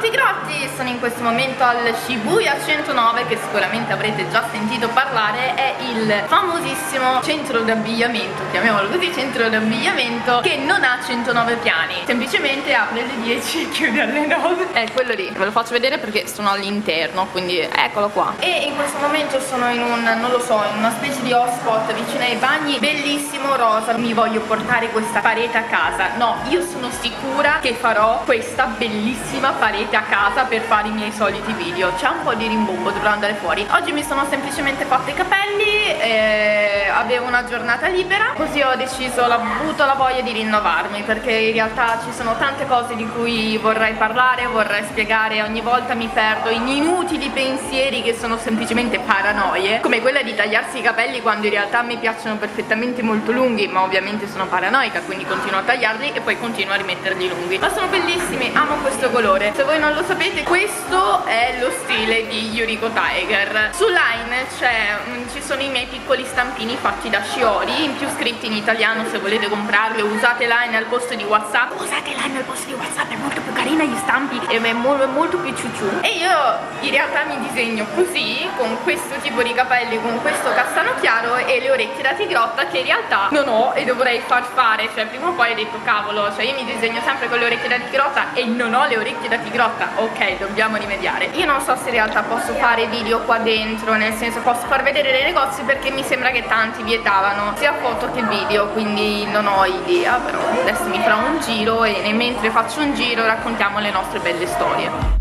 tutti grotti, sono in questo momento al Shibuya 109, che sicuramente avrete già sentito parlare. È il famosissimo centro d'abbigliamento, chiamiamolo così, centro d'abbigliamento, che non ha 109 piani, semplicemente apre alle 10 e chiude alle 9. È quello lì, ve lo faccio vedere perché sono all'interno, quindi eccolo qua. E in questo momento sono in un, non lo so, in una specie di hotspot vicino ai bagni, bellissimo rosa. Mi voglio portare questa parete a casa. No, io sono sicura che farò questa bellissima parete a casa per fare i miei soliti video. C'è un po' di rimbombo, dovrò andare fuori. Oggi mi sono semplicemente fatta i capelli, avevo una giornata libera, così ho deciso, ho avuto la voglia di rinnovarmi, perché in realtà ci sono tante cose di cui vorrei parlare, vorrei spiegare. Ogni volta mi perdo in inutili pensieri che sono semplicemente paranoie, come quella di tagliarsi i capelli quando in realtà mi piacciono perfettamente molto lunghi, ma ovviamente sono paranoica, quindi continuo a tagliarli e poi continuo a rimetterli lunghi. Ma sono bellissimi, amo questo colore. Se voi non lo sapete, questo è lo stile di Yuriko Tiger. Su Line ci sono i miei piccoli stampini fatti da Shiori, in più scritti in italiano. Se volete comprarli, usate Line al posto di WhatsApp. Usate Line al posto di WhatsApp, è molto più carina gli stampi e è molto più ciuciù. E io in realtà mi disegno così, con questo tipo di capelli, con questo castano chiaro e le orecchie da tigrotta, che in realtà non ho e dovrei far fare. Cioè prima o poi ho detto cavolo, cioè io mi disegno sempre con le orecchie da tigrotta e non ho le orecchie da tigrotta. Ok, dobbiamo rimediare. Io non so se in realtà posso fare video qua dentro, nel senso posso far vedere dei negozi, perché mi sembra che tanti vietavano sia foto che video, quindi non ho idea. Però adesso mi farò un giro e mentre faccio un giro raccontiamo le nostre belle storie.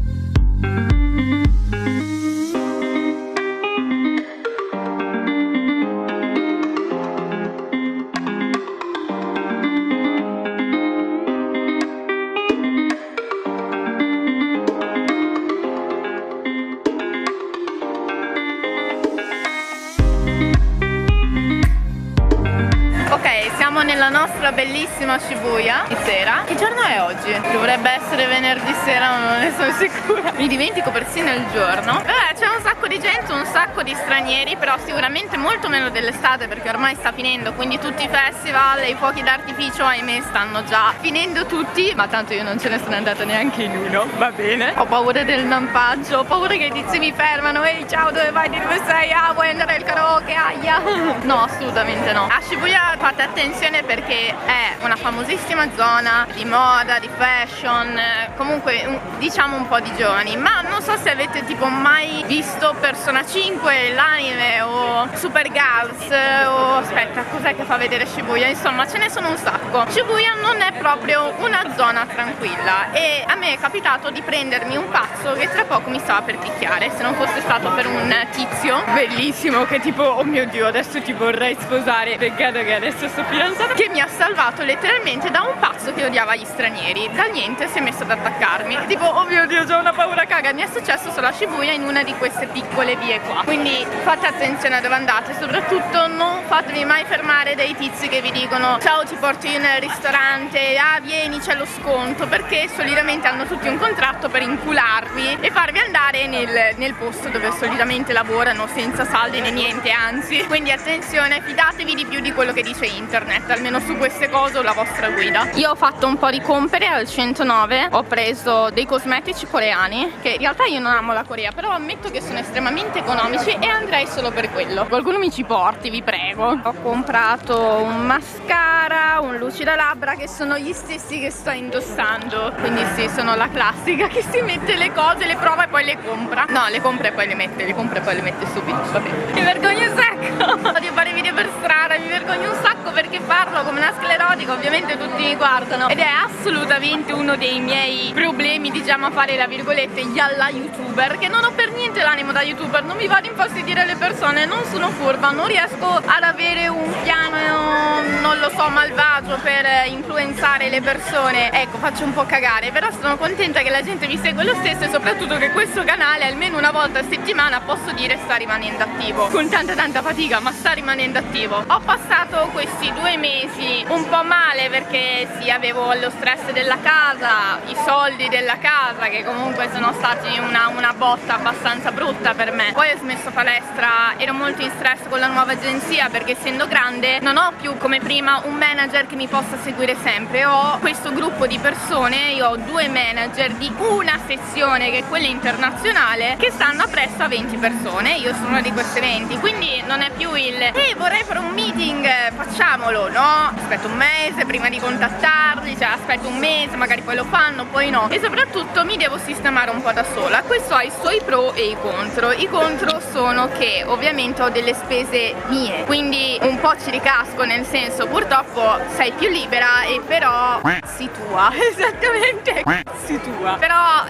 Siamo nella nostra bellissima Shibuya di sera. Che giorno è oggi? Dovrebbe essere venerdì sera, ma non ne sono sicura. Mi dimentico persino il giorno. C'è un sacco di gente, un sacco di stranieri, però sicuramente molto meno dell'estate, perché ormai sta finendo, quindi tutti i festival e i fuochi d'artificio, ahimè, stanno già finendo tutti. Ma tanto io non ce ne sono andata neanche in uno, va bene. Ho paura del nampaggio, ho paura che i tizi mi fermano. Ehi, ciao, dove vai? Di dove sei? Ah, vuoi andare al karaoke? Aia. No, assolutamente no. A Shibuya fate attenzione, perché è una famosissima zona di moda, di fashion, comunque diciamo un po' di giovani. Ma non so se avete tipo mai visto Persona 5, l'anime, o Super Girls, o aspetta, cos'è che fa vedere Shibuya? Insomma, ce ne sono un sacco. Shibuya non è proprio una zona tranquilla e a me è capitato di prendermi un pazzo che tra poco mi stava per picchiare, se non fosse stato per un tizio bellissimo che tipo, oh mio Dio, adesso ti vorrei sposare, peccato che adesso sto fidanzata, che mi ha salvato letteralmente da un pazzo che odiava gli stranieri. Da niente si è messo ad attaccarmi, tipo, oh mio Dio, ho una paura caga. Mi è successo solo a Shibuya, in una di queste piccole vie qua, quindi fate attenzione a dove andate, soprattutto non fatevi mai fermare dai tizi che vi dicono ciao, ti porto io nel ristorante, ah vieni, c'è lo sconto, perché solitamente hanno tutti un contratto per incularvi e farvi andare nel posto dove solitamente lavorano senza saldi né niente, anzi. Quindi attenzione, fidatevi di più di quello che dice internet, almeno su queste cose o la vostra guida. Io ho fatto un po' di compere al 109, ho preso dei cosmetici coreani, che in realtà io non amo la Corea, però ammetto che sono estremamente economici e andrei solo per quello. Qualcuno mi ci porti, vi prego. Ho comprato un mascara, un lucidalabbra, che sono gli stessi che sto indossando, quindi sì, sono la classica che si mette le cose, le prova e poi le compra. No, le compra e poi le mette, le compra e poi le mette subito, vabbè. Mi vergogno un sacco odio fare video per strada, mi vergogno un sacco perché parlo come una sclerotica, ovviamente tutti mi guardano, ed è assolutamente uno dei miei problemi, diciamo, a fare la virgolette yalla youtuber, che non ho per niente l'animo da youtuber, non mi vado a infastidire le persone, non sono furba, non riesco ad avere un piano, non lo so, malvagio per influenzare le persone, ecco, faccio un po' cagare, però sono contenta che la gente mi segue lo stesso e soprattutto che questo canale almeno una volta a settimana, posso dire, sta rimanendo attivo, con tanta fatica, ma sta rimanendo attivo. Ho passato questi 2 mesi un po' male perché sì, avevo lo stress della casa, i soldi della casa, casa, che comunque sono stati una botta abbastanza brutta per me. Poi ho smesso palestra, ero molto in stress con la nuova agenzia perché essendo grande non ho più come prima un manager che mi possa seguire sempre, ho questo gruppo di persone, io ho 2 manager di una sezione che è quella internazionale che stanno appresso a 20 persone, io sono una di queste 20, quindi non è più il vorrei fare un meeting, facciamolo, no, aspetto un mese prima di contattarli, cioè aspetto un mese, magari poi lo fanno, poi no, e soprattutto mi devo sistemare un po' da sola. Questo ha i suoi pro e i contro. I contro sono che ovviamente ho delle spese mie, quindi un po' ci ricasco, nel senso purtroppo sei più libera e però si tua, esattamente si tua, però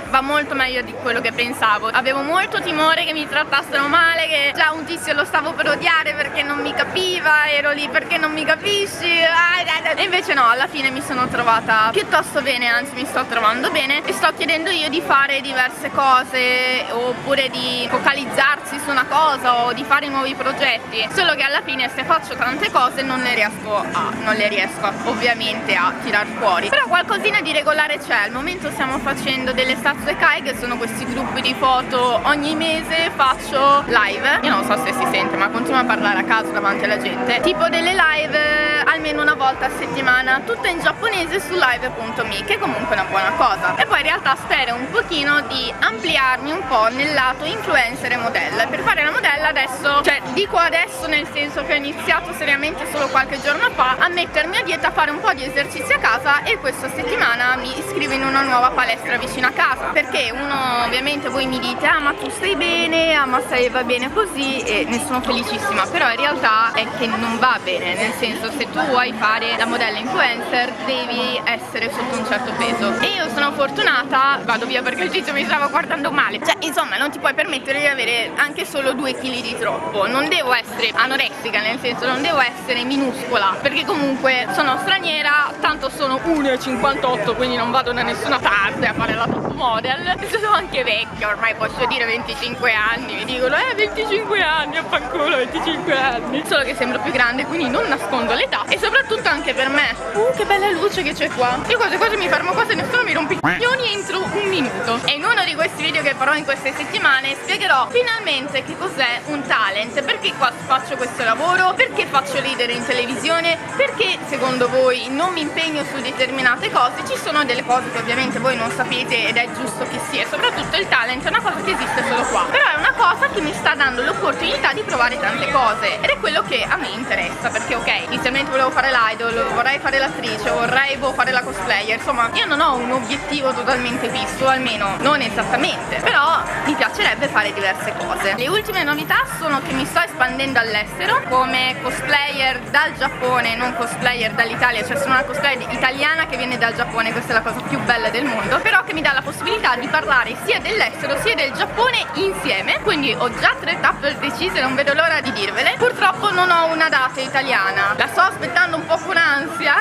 va molto meglio di quello che pensavo. Avevo molto timore che mi trattassero male, che già un tizio lo stavo per odiare perché non mi capiva, ero lì perché non mi capisci, e invece no, alla fine mi sono trovata piuttosto bene, anzi mi sto trovando bene e sto chiedendo io di fare diverse cose oppure di focalizzarsi su una cosa o di fare nuovi progetti, solo che alla fine se faccio tante cose non le riesco ovviamente a tirar fuori, però qualcosina di regolare c'è. Al momento stiamo facendo delle Statue Kai, che sono questi gruppi di foto, ogni mese faccio live, io non so se si sente ma continuo a parlare a caso davanti alla gente, tipo delle live almeno una volta a settimana, tutto in giapponese su live.me, che comunque è una buona cosa. E poi in realtà spero un pochino di ampliarmi un po' nel lato influencer e modella. Per fare la modella adesso, cioè dico adesso nel senso che ho iniziato seriamente solo qualche giorno fa a mettermi a dieta, a fare un po' di esercizi a casa, e questa settimana mi iscrivo in una nuova palestra vicino a casa, perché uno, ovviamente voi mi dite ma tu stai bene, ma va bene così, e ne sono felicissima, però in realtà è che non va bene, nel senso se tu vuoi fare la modella influencer devi essere sotto un certo peso, e io sono fortunata, vado via perché il tizio mi stava guardando male, cioè insomma non ti puoi permettere di avere anche solo 2 kg di troppo, non devo essere anoressica, nel senso non devo essere minuscola, perché comunque sono straniera, tanto sono 1,58, quindi non vado da nessuna parte a fare la top model, sono anche vecchia, ormai posso dire 25 anni, mi dicono 25 anni, affanculo 25 anni, solo che sembro più grande, quindi non nascondo l'età, e soprattutto anche per me, che bella luce che c'è qua, io quasi mi fermo qua se nessuno mi rompe i coglioni entro un minuto. E in uno di questi video che farò in queste settimane spiegherò finalmente che cos'è un talent, perché qua faccio questo lavoro, perché faccio ridere in televisione, perché secondo voi non mi impegno su determinate cose. Ci sono delle cose che ovviamente voi non sapete ed è giusto che sia, soprattutto il talent è una cosa che esiste solo qua, però è una cosa che mi sta dando l'opportunità di provare tante cose ed è quello che a me interessa, perché ok, inizialmente volevo fare l'idol, vorrei fare l'attrice, vorrei fare la cosplayer, insomma io non ho un obiettivo totalmente fisso, almeno non esattamente, però mi piacerebbe fare diverse cose. Le ultime novità sono che mi sto espandendo all'estero come cosplayer dal Giappone, non cosplayer dall'Italia, cioè sono una cosplayer italiana che viene dal Giappone, questa è la cosa più bella del mondo, però che mi dà la possibilità di parlare sia dell'estero sia del Giappone insieme, quindi ho già 3 tappe decise, non vedo l'ora di dirvele. Purtroppo non ho una data italiana, la sto aspettando un po' con ansia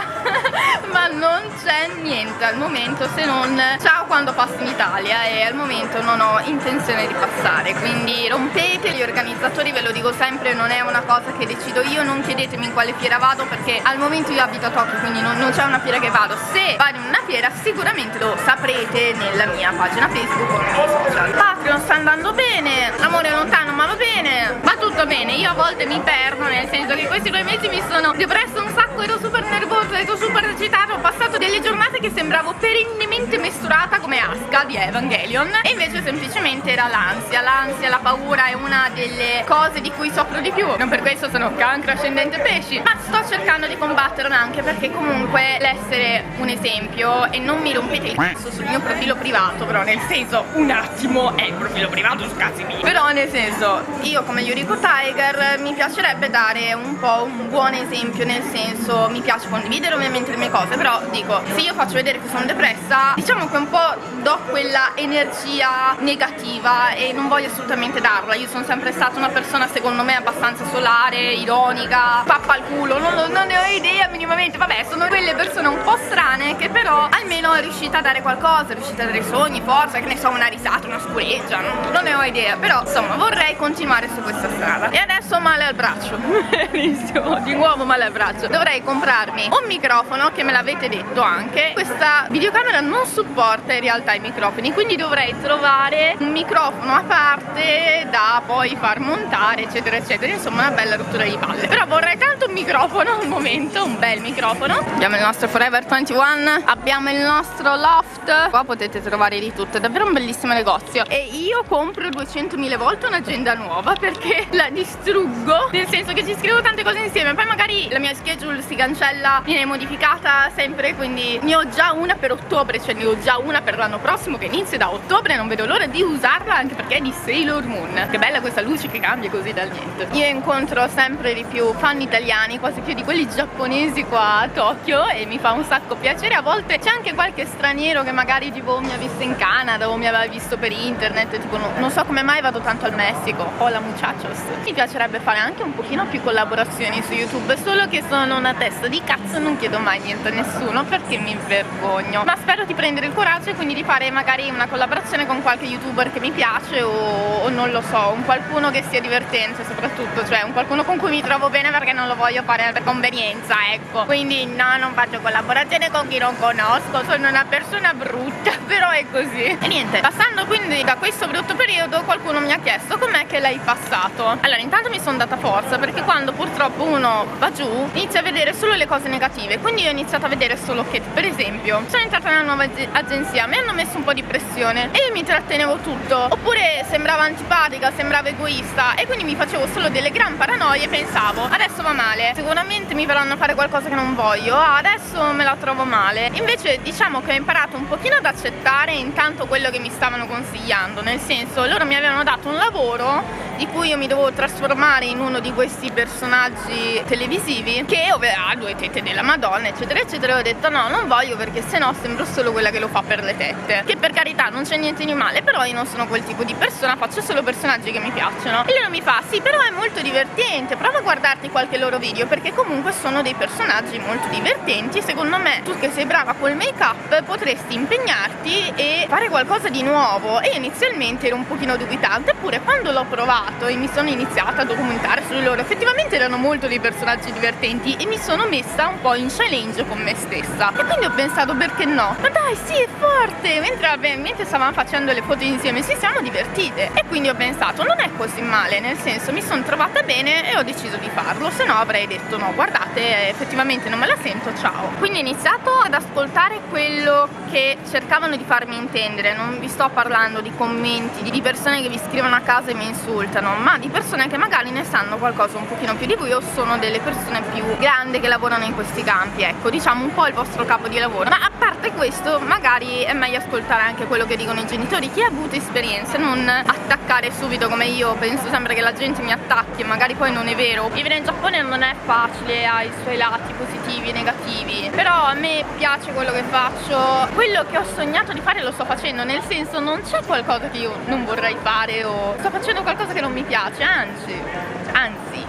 ma non c'è niente al momento se non ciao quando passo in Italia, e al momento non ho intenzione di passare, quindi rompete gli organizzatori, ve lo dico sempre, non è una cosa che decido io, non chiedetemi in quale fiera vado perché al momento io abito a Tokyo, quindi non c'è una fiera che vado. Se vado in una fiera sicuramente lo saprete nella mia pagina Facebook o nei miei social. Patreon sta andando bene, l'amore è lontano ma va bene, va tutto bene, io a volte mi perdo, nel senso che questi 2 mesi mi sono depressa un sacco, ero super nervosa, ero super eccitata, ho passato delle giornate che sembravo perennemente mestrata come Asuka di Evangelion, e invece semplicemente era l'ansia, la paura è una delle cose di cui soffro di più, non per questo sono cancro ascendente pesci, ma sto cercando di combatterlo anche perché comunque l'essere un esempio, e non mi rompete il cazzo sul mio profilo privato, però nel senso un attimo è il profilo privato, scazzi miei, però nel senso io come Yuriko Tiger mi piacerebbe dare un po' un buon esempio, nel senso mi piace condividere ovviamente le mie cose, però dico, se io faccio vedere che sono depressa, diciamo che un po' do quella energia negativa e non voglio assolutamente darla. Io sono sempre stata una persona secondo me abbastanza solare, ironica, pappa al culo, non ne ho idea minimamente, vabbè, sono quelle persone un po' strane che però almeno è riuscita a dare qualcosa, è riuscita a dare sogni, forza, che ne so, una risata, una scureggia, non ne ho idea, però insomma vorrei continuare su questa strada. E adesso ho male al braccio benissimo, di nuovo male al braccio, dovrei comprarmi un microfono che me l'avete avete detto anche, questa videocamera non supporta in realtà i microfoni, quindi dovrei trovare un microfono a parte da poi far montare eccetera eccetera, insomma una bella rottura di palle. Però vorrei tanto un microfono, un momento, un bel microfono. Abbiamo il nostro Forever 21, abbiamo il nostro loft, qua potete trovare di tutto, è davvero un bellissimo negozio. E io compro 200.000 volte un'agenda nuova perché la distruggo, nel senso che ci scrivo tante cose insieme, poi magari la mia schedule si cancella, viene modificata sempre, quindi ne ho già una per ottobre, cioè ne ho già una per l'anno prossimo che inizia da ottobre, non vedo l'ora di usarla anche perché è di Sailor Moon. Che bella questa luce che cambia così dal niente. Io incontro sempre di più fan italiani, quasi più di quelli giapponesi qua a Tokyo, e mi fa un sacco piacere. A volte c'è anche qualche straniero che magari tipo mi ha visto in Canada o mi aveva visto per internet, tipo non so come mai vado tanto al Messico. Hola muchachos. Mi piacerebbe fare anche un pochino più collaborazioni su YouTube, solo che sono una testa di cazzo e non chiedo mai niente a nessuno perché mi vergogno. Ma spero di prendere il coraggio e quindi di fare magari una collaborazione con qualche youtuber che mi piace o non lo so, un qualcuno che sia divertente soprattutto, cioè un qualcuno con cui mi trovo bene perché non lo voglio fare per convenienza, ecco. Quindi no, non faccio collaborazione con chi non conosco, sono una persona brutta, però è così. E niente, passando quindi da questo brutto periodo, qualcuno mi ha chiesto com'è che l'hai passato. Allora, intanto mi sono data forza perché quando purtroppo uno va giù inizia a vedere solo le cose negative, quindi io ho iniziato a vedere solo che, per esempio, sono entrata nella nuova agenzia, mi hanno messo un po' di pressione e io mi trattenevo tutto, oppure sembrava antipatica, sembrava egoista e quindi mi facevo solo delle gran paranoie e pensavo adesso va male, sicuramente mi verranno a fare qualcosa che non voglio, adesso me la trovo male. Invece diciamo che ho imparato un pochino ad accettare intanto quello che mi stavano consigliando, nel senso loro mi avevano dato un lavoro di cui io mi dovevo trasformare in uno di questi personaggi televisivi che ha due tette della Madonna eccetera eccetera, e ho detto no, non voglio perché sennò sembro solo quella che lo fa per le tette, che per carità non c'è niente di male, però io non sono quel tipo di persona, faccio solo personaggi che mi piacciono. E lui mi fa sì, però è molto divertente, prova a guardarti qualche loro video perché comunque sono dei personaggi molto divertenti, secondo me tu che sei brava col make up potresti impegnarti e fare qualcosa di nuovo. E inizialmente ero un pochino dubitante, eppure quando l'ho provato e mi sono iniziata a documentare su loro, effettivamente erano molto dei personaggi divertenti e mi sono messa un po' in challenge con me stessa e quindi ho pensato perché no, ma dai sì, è forte, mentre stavamo facendo le foto insieme ci siamo divertite e quindi ho pensato non è così male, nel senso mi sono trovata bene e ho deciso di farlo, se no avrei detto no, guardate, effettivamente non me la sento, ciao. Quindi ho iniziato ad ascoltare quello che cercavano di farmi intendere, non vi sto parlando di commenti di persone che vi scrivono a casa e mi insultano, ma di persone che magari ne sanno qualcosa un pochino più di voi o sono delle persone più grandi che lavorano in questi campi, ecco, diciamo un po' il vostro capo di lavoro. Ma a parte questo magari è meglio ascoltare anche quello che dicono i genitori, chi ha avuto esperienze, non attaccare subito come io penso sempre che la gente mi attacchi e magari poi non è vero. Vivere in Giappone non è facile, ha i suoi lati positivi e negativi, però a me piace quello che faccio, quello che ho sognato di fare lo sto facendo, nel senso non c'è qualcosa che io non vorrei fare o sto facendo qualcosa che non mi piace, anzi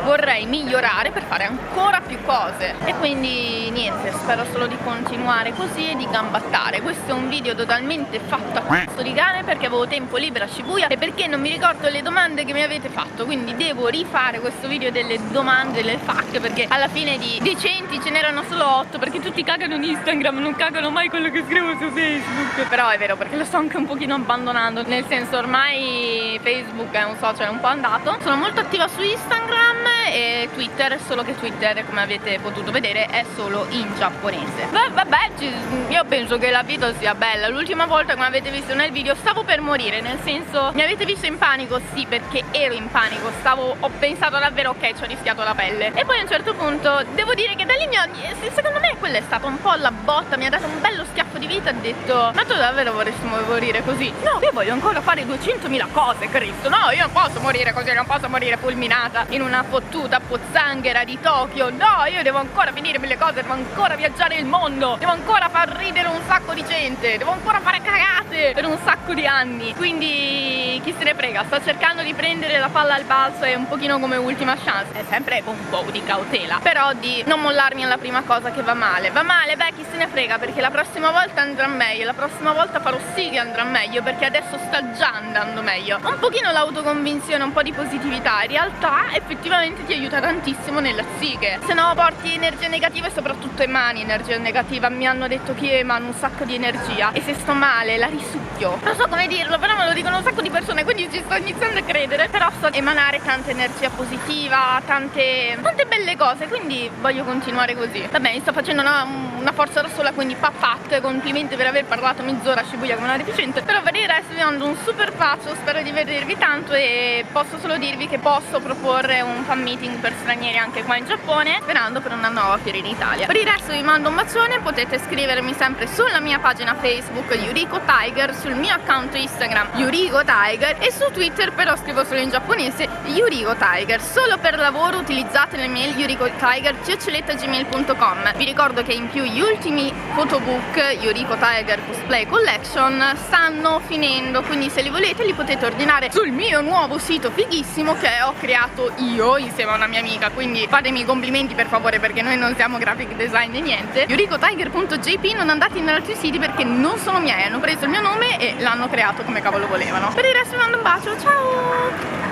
vorrei migliorare per fare ancora più cose e quindi niente, spero solo di continuare così e di gambattare. Questo è un video totalmente fatto a cazzo di cane perché avevo tempo libero a Shibuya e perché non mi ricordo le domande che mi avete fatto, quindi devo rifare questo video delle domande, delle FAQ, perché alla fine di decenti ce n'erano solo 8 perché tutti cagano in Instagram, non cagano mai quello che scrivo su Facebook. Però è vero perché lo sto anche un pochino abbandonando, nel senso ormai Facebook è un social un po' andato, sono molto attiva su Instagram e Twitter, solo che Twitter come avete potuto vedere è solo in giapponese. Vabbè, io penso che la vita sia bella. L'ultima volta come avete visto nel video stavo per morire, nel senso mi avete visto in panico? Sì, perché ero in panico, ho pensato davvero ok, ci ho rischiato la pelle e poi a un certo punto devo dire che da lì secondo me quella è stata un po' la botta, mi ha dato un bello schiaffo di vita, ho detto ma tu davvero vorresti morire così? No, io voglio ancora fare 200.000 cose, Cristo, no, io non posso morire così, non posso morire fulminata in una fottuta pozzanghera di Tokyo, no, io devo ancora finirmi le cose, devo ancora viaggiare il mondo, devo ancora far ridere un sacco di gente, devo ancora fare cagate per un sacco sacco di anni, quindi chi se ne frega, sto cercando di prendere la palla al balzo e un pochino come ultima chance, è sempre con un po' di cautela, però di non mollarmi alla prima cosa che va male, beh chi se ne frega, perché la prossima volta andrà meglio, la prossima volta farò sì che andrà meglio, perché adesso sta già andando meglio. Un pochino l'autoconvinzione, un po' di positività, in realtà effettivamente ti aiuta tantissimo nella psiche, se no porti energia negativa e soprattutto emani energia negativa. Mi hanno detto che emano un sacco di energia e se sto male la risucchio, non so come dirlo, però me lo dicono un sacco di persone, quindi ci sto iniziando a credere, però sto emanare tanta energia positiva, tante belle cose, quindi voglio continuare così. Vabbè, mi sto facendo una forza da sola, quindi pat, complimenti per aver parlato mezz'ora a Shibuya come una deficiente, però per il resto vi mando un super bacio, spero di vedervi tanto e posso solo dirvi che posso proporre un fan meeting per stranieri anche qua in Giappone, sperando per una nuova fiera in Italia. Per il resto vi mando un bacione, potete scrivermi sempre sulla mia pagina Facebook Yuriko Tiger, sul mio account Instagram Yuriko Tiger e su Twitter però scrivo solo in giapponese Yuriko Tiger. Solo per lavoro utilizzate le mail yurikotiger@gmail.com. Vi ricordo che in più gli ultimi photobook Yuriko Tiger Cosplay Collection stanno finendo, quindi se li volete li potete ordinare sul mio nuovo sito fighissimo che ho creato io insieme a una mia amica, quindi fatemi i complimenti per favore, perché noi non siamo graphic design e niente. yurikotiger.jp, non andate in altri siti perché non sono miei, hanno preso il mio nome e l'hanno creato come cavolo volevano. Per il resto vi mando un bacio, ciao!